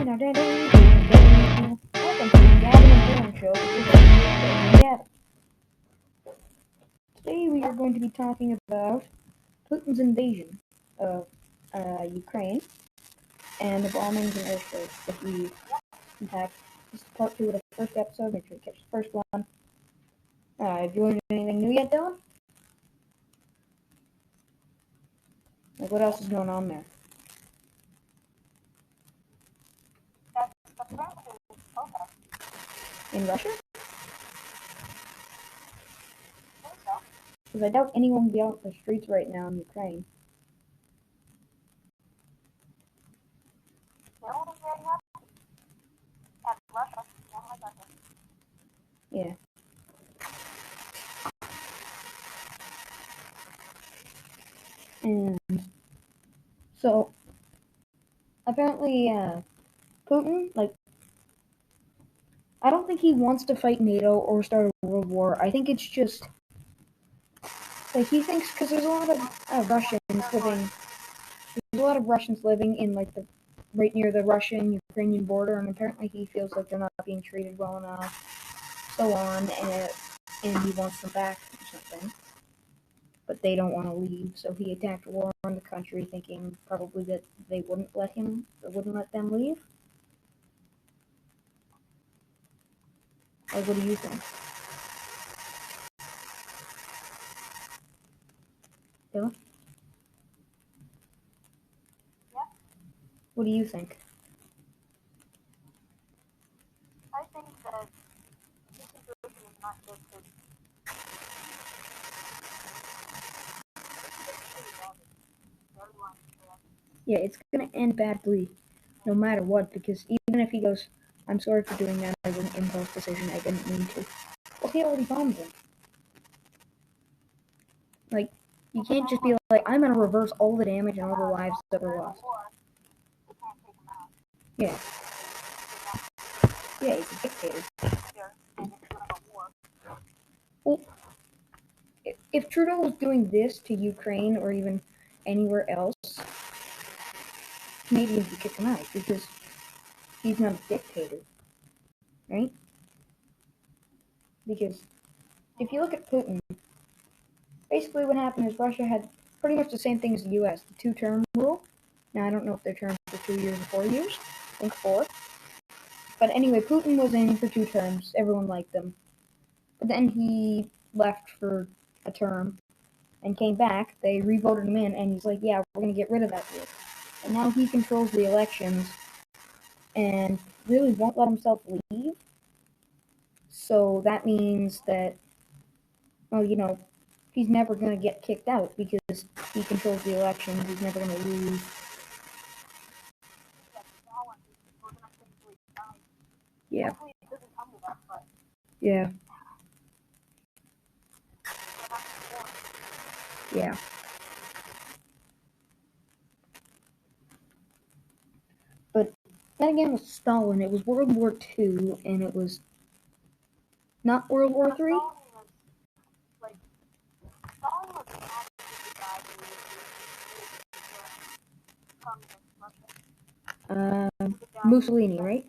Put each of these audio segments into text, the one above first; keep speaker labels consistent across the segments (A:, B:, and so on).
A: Welcome to the Gavin and Dylan Show with Gavin. Today we are going to be talking about Putin's invasion of Ukraine and the bombings and airstrikes that we, in fact, this is part 2 of the first episode. Make sure you catch the first one. Have you learned anything new yet, Dylan? Like, what else is going on there? In Russia? Because I doubt anyone will be out in the streets right now in Ukraine. Yeah. And so, apparently, Putin, I don't think he wants to fight NATO or start a world war. I think it's just, he thinks, because there's a lot of Russians living in, right near the Russian-Ukrainian border, and apparently he feels like they're not being treated well enough, so on, and he wants them back or something. But they don't want to leave, so he attacked war on the country, thinking probably that they wouldn't let them leave. What do you think? Dylan?
B: Yeah?
A: What do you think?
B: I think that this situation is not just
A: Yeah, it's gonna end badly, no matter what, because even if he goes, I'm sorry for doing that, it was an impulse decision, I didn't mean to. Well, he already bombed them. You can't just be like, I'm gonna reverse all the damage and all the lives that were lost. Yeah. Yeah, he's a dictator. Well, if Trudeau was doing this to Ukraine or even anywhere else, Canadians would kick him out because he's not a dictator, right? Because if you look at Putin, basically what happened is Russia had pretty much the same thing as the US, the two-term rule. Now, I don't know if their terms are 2 years or 4 years. I think 4. But anyway, Putin was in for 2 terms. Everyone liked him. But then he left for a term and came back. They re-voted him in, and he's like, yeah, we're going to get rid of that rule. And now he controls the elections and really won't let himself leave. So that means that, he's never going to get kicked out because he controls the elections. He's never going to lose. Yeah. Yeah. Yeah. But then again with Stalin, it was World War II, and it was not World War III. Mussolini, right?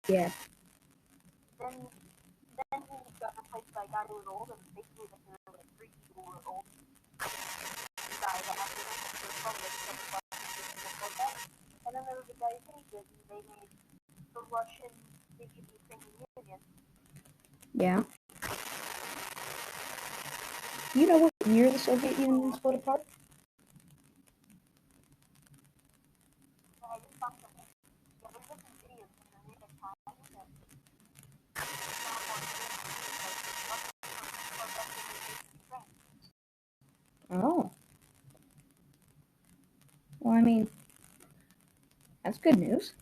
A: Yeah.
B: Then he got replaced by a guy who was old, and basically there were like 3 people who were old. Died after him, and then there was a guy who changed it, and they made the Russian Ukrainian Union.
A: Yeah. You know what year the Soviet Union split apart? Oh. Well, I mean, that's good news.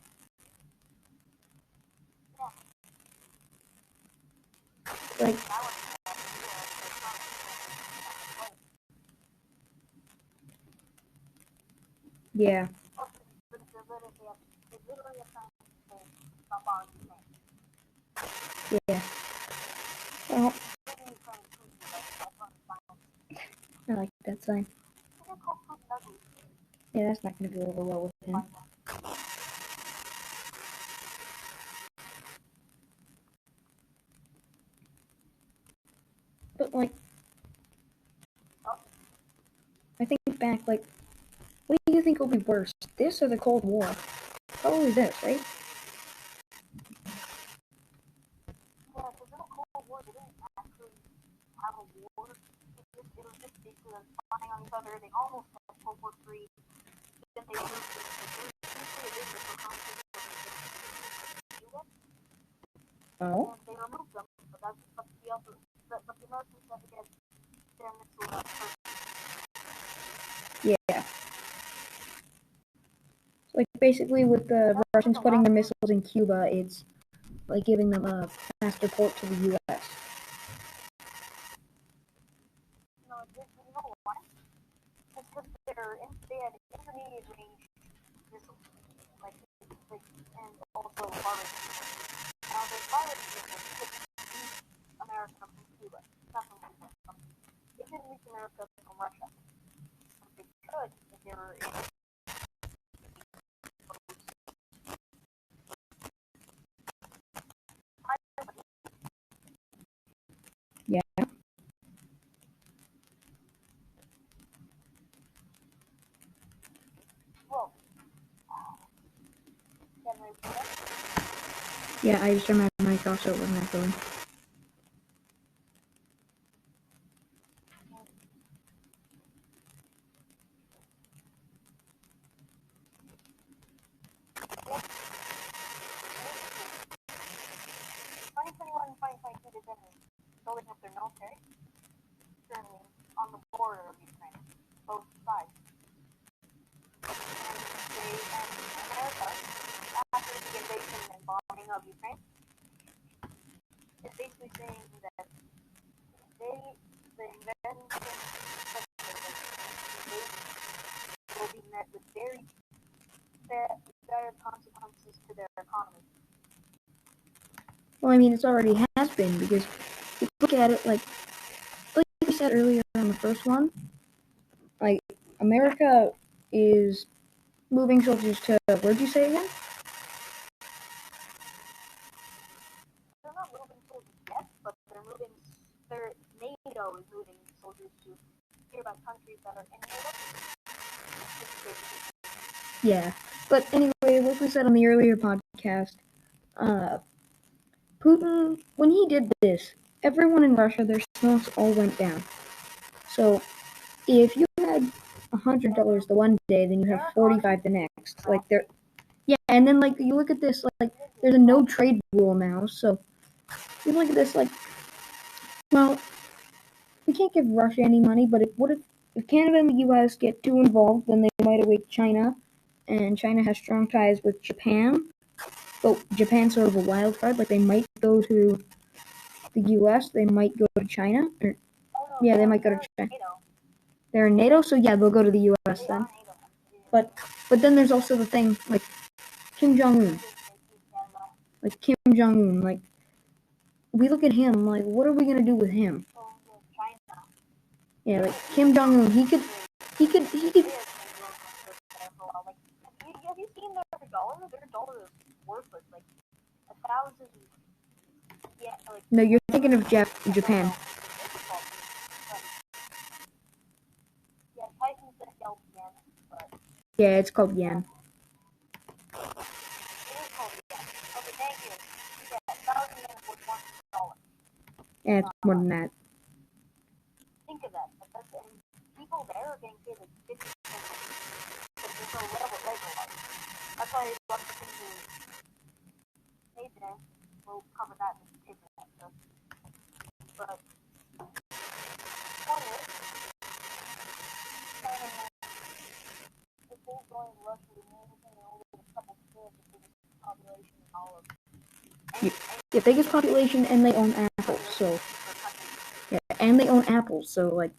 A: Yeah. Yeah. Well, I like that sign. Yeah, that's not going to go over well with him. But, like, I think back, like, what do you think will be worse, this or the Cold War? Probably this, right?
B: Yeah, because in the Cold War, they didn't actually have a war. It was just basically them spying on each other. They almost had World War III. Then they moved to Cuba.
A: Oh?
B: And they removed them, but the Americans had to get their missiles out first.
A: Yeah. Like, basically, with the Russians putting their missiles in Cuba, it's like giving them a faster port to the U.S.
B: You know why? It's because they had intermediate range missiles, and also far-range missiles. Now, the far-range missiles couldn't reach America from Cuba. Not from Cuba. They couldn't reach America from Russia. But they could if they were in.
A: Yeah.
B: Well,
A: Yeah, I just turned my mic off so it wasn't echoing.
B: Building up their military currently on the border of Ukraine, both sides. And America, after the invasion and bombing of Ukraine, is basically saying that the invasion will be met with very dire consequences to their economy.
A: Well, I mean, it's already has been, because if you look at it, like we said earlier on the first one, like, America is moving soldiers to, where'd you say again?
B: They're not moving soldiers yet, but NATO is moving soldiers to nearby countries that are in NATO.
A: Yeah, but anyway, like we said on the earlier podcast, Putin, when he did this, everyone in Russia, their stocks all went down. So, if you had $100 the one day, then you have 45 the next. Like, yeah, and then, like, you look at this, like, there's a no trade rule now, so you look at this, like, well, we can't give Russia any money, but if Canada and the U.S. get too involved, then they might awake China, and China has strong ties with Japan. But Japan's sort of a wild card. Like, they might go to the U.S., they might go to China. They might go to China. They're in NATO, so yeah, they'll go to the U.S. then. But then there's also the thing, like, Kim Jong-un. Like, Kim Jong-un, like, we look at him, like, what are we going to do with him? Yeah, like, Kim Jong-un, he could...
B: Have you seen their dollar? Their dollar is worthless, like 1,000. Yeah, like.
A: No, you're thinking of Japan.
B: Yeah, Tyson said yelp yen, but.
A: Yeah, it's called yen.
B: It is called yen. Okay, thank you. Yeah, 1,000 yen is worth $1.
A: Yeah, it's more than that.
B: Think of that. And people there are getting paid like 50 cents. But there's no labor law. That's why lots of things are paid today. We'll cover that in the paper stuff. But point is, if they're going to Russia, they only get a couple kids, the biggest population in all of.
A: Yeah, biggest population, and they own apples, so. Yeah, and they own apples, so, like,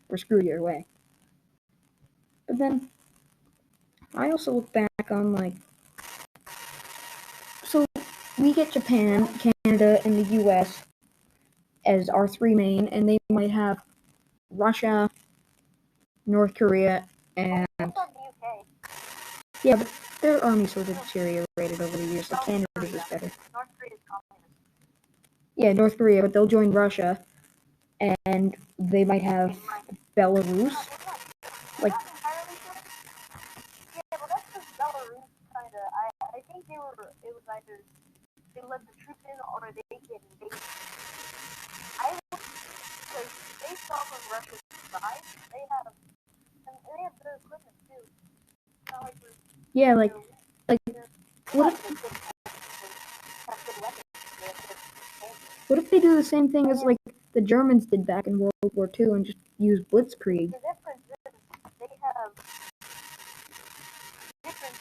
A: we're screwed either way. But then, I also look back on, like, so we get Japan, Canada, and the U.S. as our three main, and they might have Russia, North Korea, and...
B: I thought the UK okay.
A: Yeah, but their army sort of deteriorated over the years. Like Canada's is better.
B: North Korea is communist.
A: Yeah, North Korea, but they'll join Russia, and they might have Belarus.
B: Like, not entirely sure. Yeah, well, that's because Belarus kind of. I think it was either they let the troops in or they get invaded. Because based off of Russia's size, they have the equipment too. Not like
A: Yeah, like what if what if they do the same thing as like the Germans did back in World War II and just use blitzkrieg?
B: The difference is they have different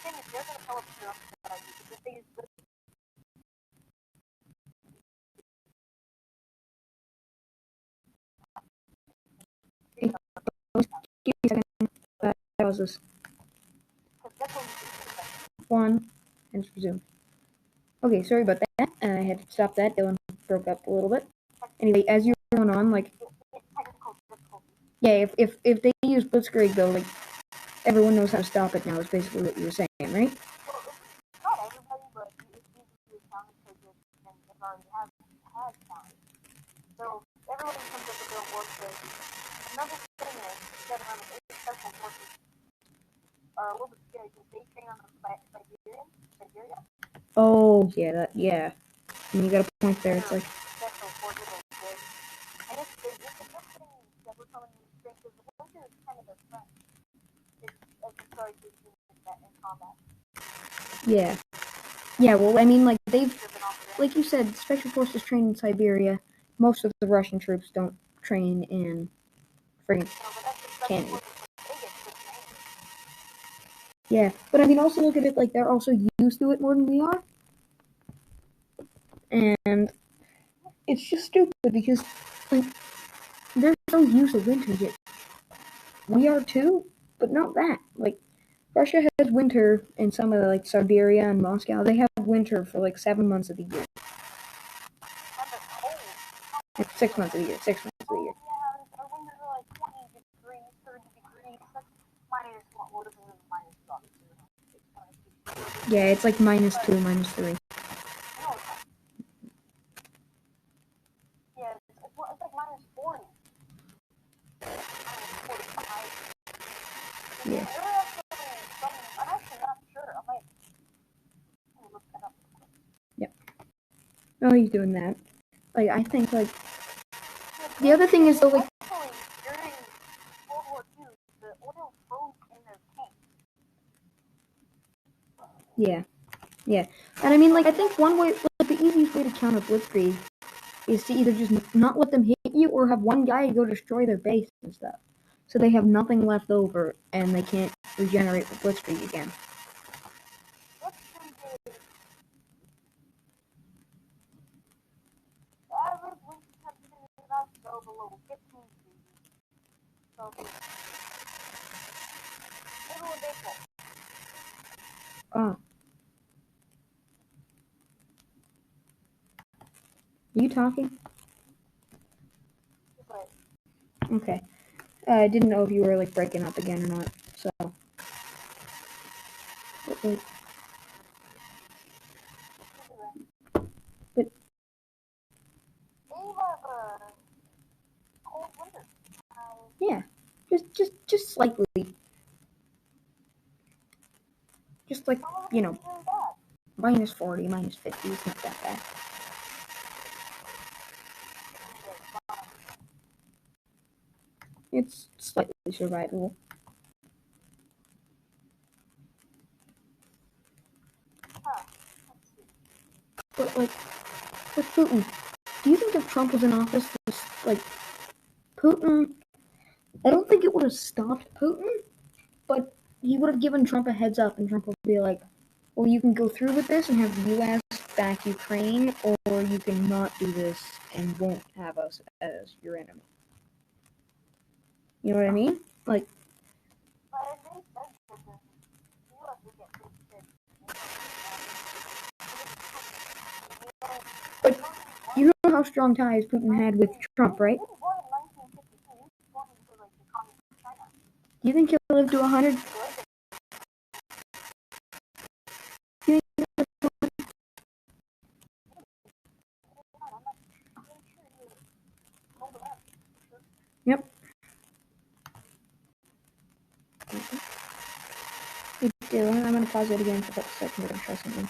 B: things. They're going to tell us because they use
A: Give me a second. That was this one, and it's resumed. Okay, sorry about that. I had to stop that. Dylan broke up a little bit. Anyway, as you were going on, like, yeah, if they use blitzkrieg though, like, everyone knows how to stop it now. Is basically what you were saying, right?
B: not everybody, but it's easy to counter because they've already had counters. So everyone comes up with their work. Another thing is that special forces are a little bit scary because they train on the Siberia.
A: Oh yeah. And you got a point there. It's like
B: Special forces are good. And it's a good thing that we're coming to strength because the winter is kind of their friend. As we start to see that in combat.
A: yeah. Yeah, well, I mean, like, like you said, special forces train in Siberia. Most of the Russian troops don't train in friggin' Canada. Yeah, but I mean, also look at it like they're also used to it more than we are. And it's just stupid because, like, they're so used to winter yet. We are too, but not that. Like, Russia has winter in some of, like, Siberia and Moscow. They have winter for, like, 7 months of the year. Like, 6 months of the year. 6 months of the year.
B: Our winters are like 20 degrees, 30 degrees. That's minus what is minus
A: yeah, it's like -2, -3.
B: Yeah, it's like minus 40. Minus 45.
A: Yeah.
B: I'm actually not sure. I might look that up.
A: Yep. Oh, he's doing that. Like, I think, like, the other thing is, though, like,
B: during World War II, the oil froze in their tanks.
A: yeah. And I mean, like, I think one way, like, the easiest way to counter blitzkrieg is to either just not let them hit you or have one guy go destroy their base and stuff. So they have nothing left over and they can't regenerate the blitzkrieg again.
B: The average winter temperature is not so below 15 degrees. So, middle of April.
A: Ah. Are you talking? Okay. I didn't know if you were, like, breaking up again or not, so. But
B: They have a cold winter.
A: yeah, just slightly. Just like, you know, -40, -50, it's not that bad. It's slightly survivable. But, like, with Putin, do you think if Trump was in office, like, Putin, I don't think it would have stopped Putin, but he would have given Trump a heads up, and Trump would be like, well, you can go through with this and have the U.S. back Ukraine, or you can not do this and won't have us as your enemy. You know what I mean? Like, but you know how strong ties Putin had with Trump, right? Do you think he'll live to 100? Hey Dylan, I'm gonna pause it again for about a second. We're gonna try something.